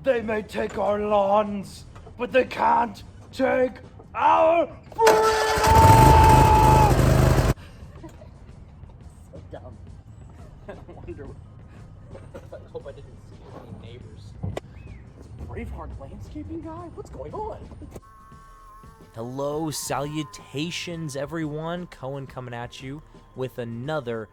They may take our lawns, but they can't take our freedom! So dumb. I wonder. I hope I didn't see any neighbors. Braveheart landscaping guy? What's going on? Hello, salutations, everyone. Cohen coming at you with another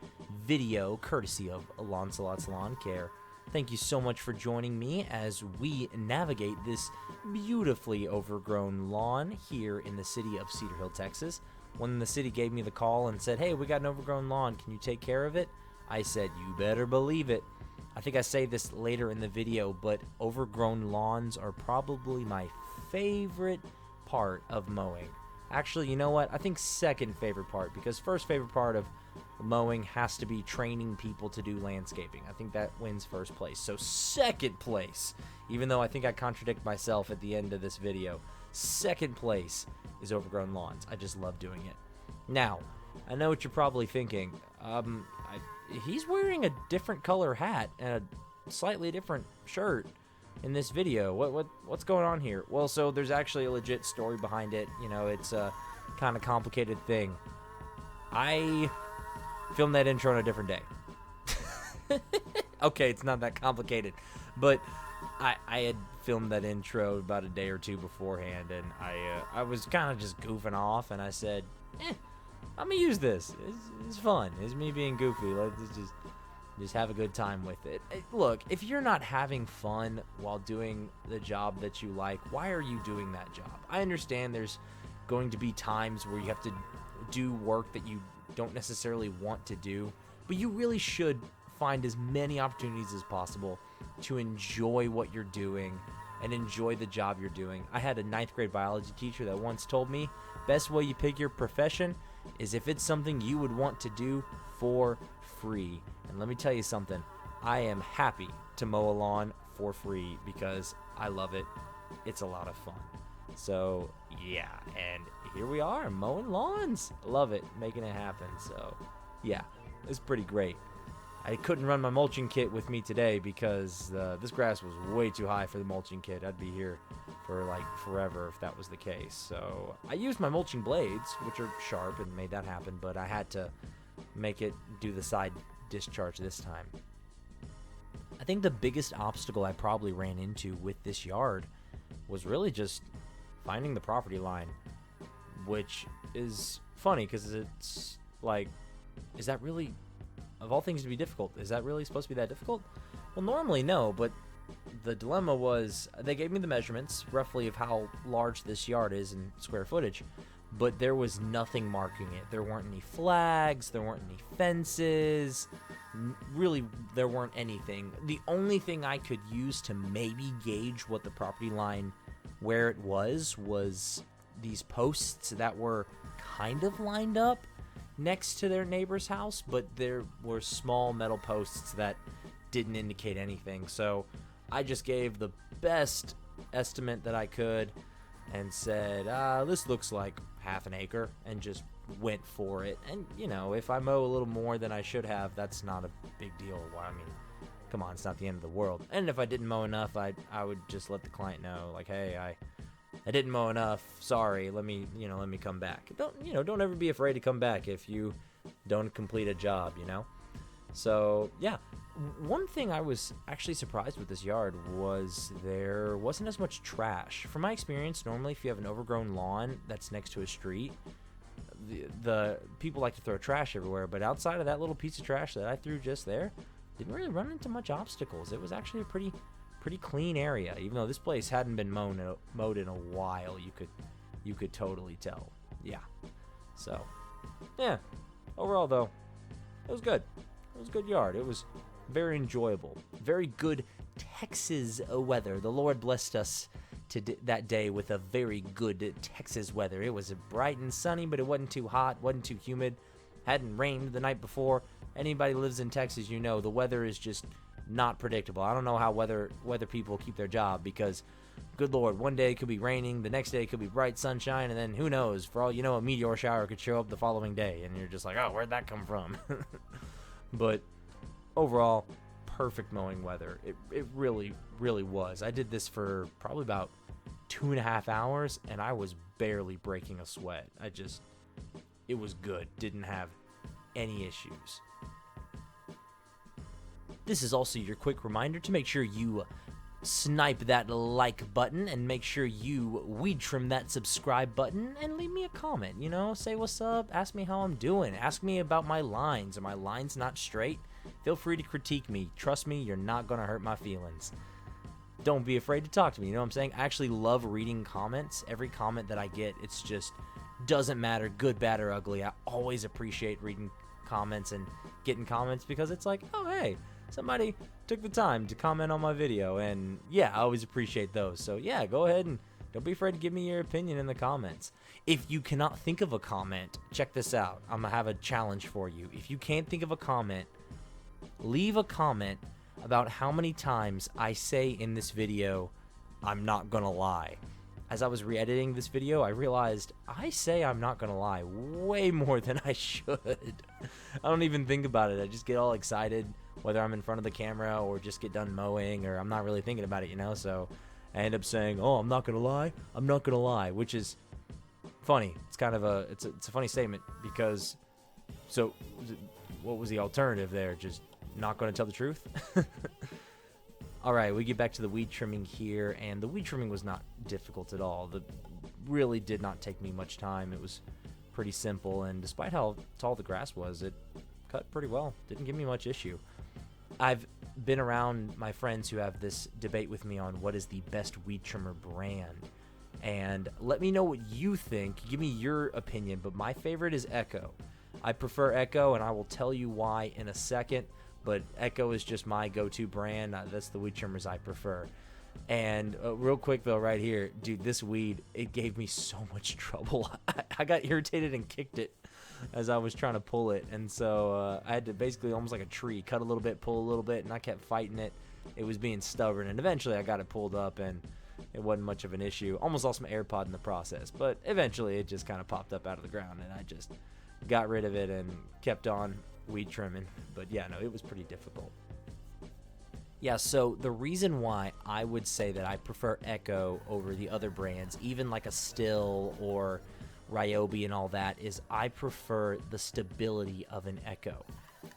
video courtesy of Lancelot's Lawn Care. Thank you so much for joining me as we navigate this beautifully overgrown lawn here in the city of Cedar Hill, Texas. When the city gave me the call and said, hey, we got an overgrown lawn, can you take care of it? I said, you better believe it. I think I say this later in the video, but overgrown lawns are probably my favorite part of mowing. Actually, you know what? I think second favorite part, because first favorite part of mowing has to be training people to do landscaping. I think that wins first place. So second place, even though I think I contradict myself at the end of this video, second place is overgrown lawns. I just love doing it. Now, I know what you're probably thinking. He's wearing a different color hat and a slightly different shirt in this video. What's going on here? Well, so there's actually a legit story behind it. You know, it's a kind of complicated thing. I filmed that intro on a different day. Okay, it's not that complicated, but I had filmed that intro about a day or two beforehand, and I was kind of just goofing off, and I said, I'm gonna use this. It's fun. It's me being goofy. Let's just have a good time with it. Look, if you're not having fun while doing the job that you like, why are you doing that job? I understand there's going to be times where you have to do work that you don't necessarily want to do, but you really should find as many opportunities as possible to enjoy what you're doing and enjoy the job you're doing. I had a 9th grade biology teacher that once told me, best way you pick your profession is if it's something you would want to do for free. And let me tell you something, I am happy to mow a lawn for free because I love it. It's a lot of fun. So yeah, and here we are mowing lawns. Love it, making it happen. So yeah, it's pretty great. I couldn't run my mulching kit with me today because this grass was way too high for the mulching kit. I'd be here for like forever if that was the case. So I used my mulching blades, which are sharp, and made that happen, but I had to make it do the side discharge this time. I think the biggest obstacle I probably ran into with this yard was really just finding the property line, which is funny because it's like, is that really, of all things to be difficult, is that really supposed to be that difficult? Well, normally no, but the dilemma was they gave me the measurements roughly of how large this yard is in square footage, but there was nothing marking it. There weren't any flags, there weren't any fences, really there weren't anything. The only thing I could use to maybe gauge what the property line, where it was these posts that were kind of lined up next to their neighbor's house, but there were small metal posts that didn't indicate anything. So I just gave the best estimate that I could and said, this looks like half an acre, and just went for it. And you know, if I mow a little more than I should have, that's not a big deal. Well, I mean, come on, it's not the end of the world. And if I didn't mow enough, I would just let the client know, like, hey, I didn't mow enough. Sorry. Let me come back. Don't ever be afraid to come back if you don't complete a job, you know? So, yeah. One thing I was actually surprised with this yard was there wasn't as much trash. From my experience, normally if you have an overgrown lawn that's next to a street, the people like to throw trash everywhere, but outside of that little piece of trash that I threw just there, didn't really run into much obstacles. It was actually a pretty clean area, even though this place hadn't been mowed in a while. You could totally tell. Yeah. So, yeah. Overall, though, it was good. It was a good yard. It was very enjoyable. Very good Texas weather. The Lord blessed us that day with a very good Texas weather. It was bright and sunny, but it wasn't too hot, wasn't too humid. Hadn't rained the night before. Anybody who lives in Texas, you know, the weather is just not predictable. I don't know how weather people keep their job, because good Lord, one day it could be raining, the next day it could be bright sunshine, and then who knows, for all you know, a meteor shower could show up the following day, and you're just like, oh, where'd that come from? But overall, perfect mowing weather. It really, really was. I did this for probably about 2.5 hours, and I was barely breaking a sweat. It was good. Didn't have any issues. This is also your quick reminder to make sure you snipe that like button and make sure you weed trim that subscribe button and leave me a comment. Say what's up, ask me how I'm doing, ask me about my lines. Are my lines not straight? Feel free to critique me. Trust me, you're not gonna hurt my feelings. Don't be afraid to talk to me. You know what I'm saying? I actually love reading comments. Every comment that I get, it's just doesn't matter, good, bad, or ugly. I always appreciate reading comments and getting comments because it's like, oh hey, somebody took the time to comment on my video, and yeah, I always appreciate those. So yeah, go ahead and don't be afraid to give me your opinion in the comments. If you cannot think of a comment, check this out. I'm gonna have a challenge for you. If you can't think of a comment, leave a comment about how many times I say in this video, I'm not gonna lie. As I was re-editing this video, I realized I say I'm not gonna lie way more than I should. I don't even think about it. I just get all excited, whether I'm in front of the camera or just get done mowing, or I'm not really thinking about it, so I end up saying, oh, I'm not gonna lie, which is funny. It's kind of it's a funny statement, because so what was the alternative there? Just not gonna tell the truth? Alright, we get back to the weed trimming here, and the weed trimming was not difficult at all. It really did not take me much time. It was pretty simple, and despite how tall the grass was, it cut pretty well. Didn't give me much issue. I've been around my friends who have this debate with me on what is the best weed trimmer brand, and let me know what you think. Give me your opinion, but my favorite is Echo. I prefer Echo, and I will tell you why in a second, but Echo is just my go-to brand. That's the weed trimmers I prefer. And real quick though, right here, dude, this weed, it gave me so much trouble. I got irritated and kicked it as I was trying to pull it, and so I had to basically, almost like a tree, cut a little bit, pull a little bit, and I kept fighting it. It was being stubborn, and eventually I got it pulled up, and it wasn't much of an issue. Almost lost my AirPod in the process, but eventually it just kind of popped up out of the ground, and I just got rid of it and kept on weed trimming. But yeah, no, it was pretty difficult. Yeah, so the reason why I would say that I prefer Echo over the other brands, even like a Still or Ryobi and all that, is I prefer the stability of an Echo.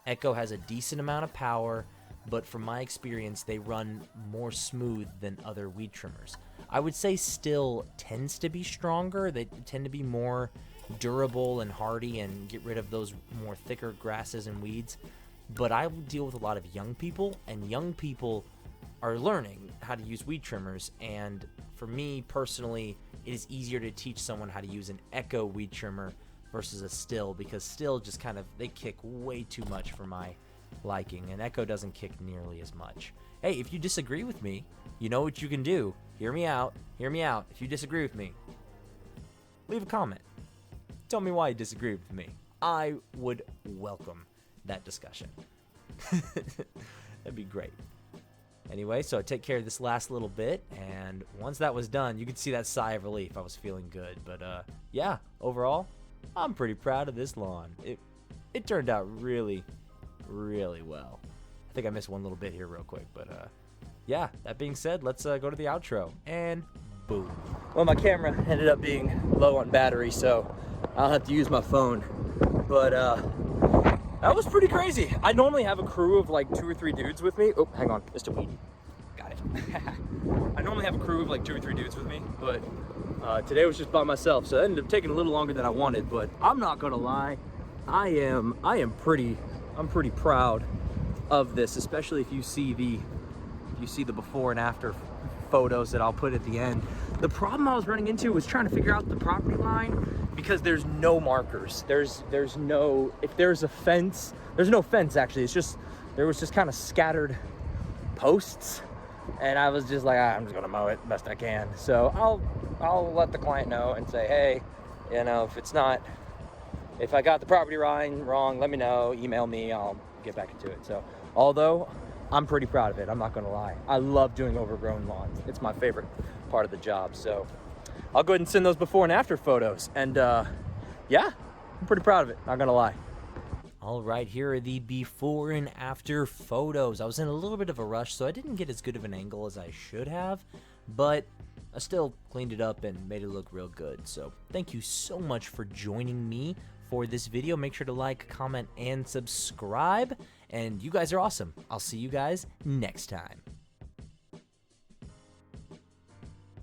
Echo has a decent amount of power, but from my experience, they run more smooth than other weed trimmers. I would say Still tends to be stronger. They tend to be more durable and hardy and get rid of those more thicker grasses and weeds. But I deal with a lot of young people, and young people are learning how to use weed trimmers. And for me personally, it is easier to teach someone how to use an Echo weed trimmer versus a Still, because Still just kind of, they kick way too much for my liking, and Echo doesn't kick nearly as much. Hey, if you disagree with me, you know what you can do. Hear me out. If you disagree with me, leave a comment. Tell me why you disagree with me. I would welcome that discussion. That'd be great. Anyway, so I take care of this last little bit, and once that was done, you could see that sigh of relief. I was feeling good. But yeah, overall, I'm pretty proud of this lawn. It turned out really, really well. I think I missed one little bit here real quick, but yeah, that being said, let's go to the outro, and boom. Well, my camera ended up being low on battery, so I'll have to use my phone. But that was pretty crazy. I normally have a crew of like 2 or 3 dudes with me. Oh, hang on, just a weed. Got it. I normally have a crew of like 2 or 3 dudes with me, but today was just by myself, so it ended up taking a little longer than I wanted. But I'm not gonna lie, I'm pretty proud of this, especially if you see the before and after photos that I'll put at the end. The problem I was running into was trying to figure out the property line, because there's no markers. There's no, if there's a fence, there's no fence actually. It's just, there was just kind of scattered posts, and I was just like, I'm just gonna mow it best I can. So I'll let the client know and say, hey, you know, if I got the property line wrong, let me know, email me, I'll get back into it. So although I'm pretty proud of it, I'm not gonna lie. I love doing overgrown lawns. It's my favorite part of the job. So I'll go ahead and send those before and after photos. And yeah, I'm pretty proud of it, not gonna lie. All right, here are the before and after photos. I was in a little bit of a rush, so I didn't get as good of an angle as I should have, but I still cleaned it up and made it look real good. So thank you so much for joining me for this video. Make sure to like, comment, and subscribe. And you guys are awesome. I'll see you guys next time.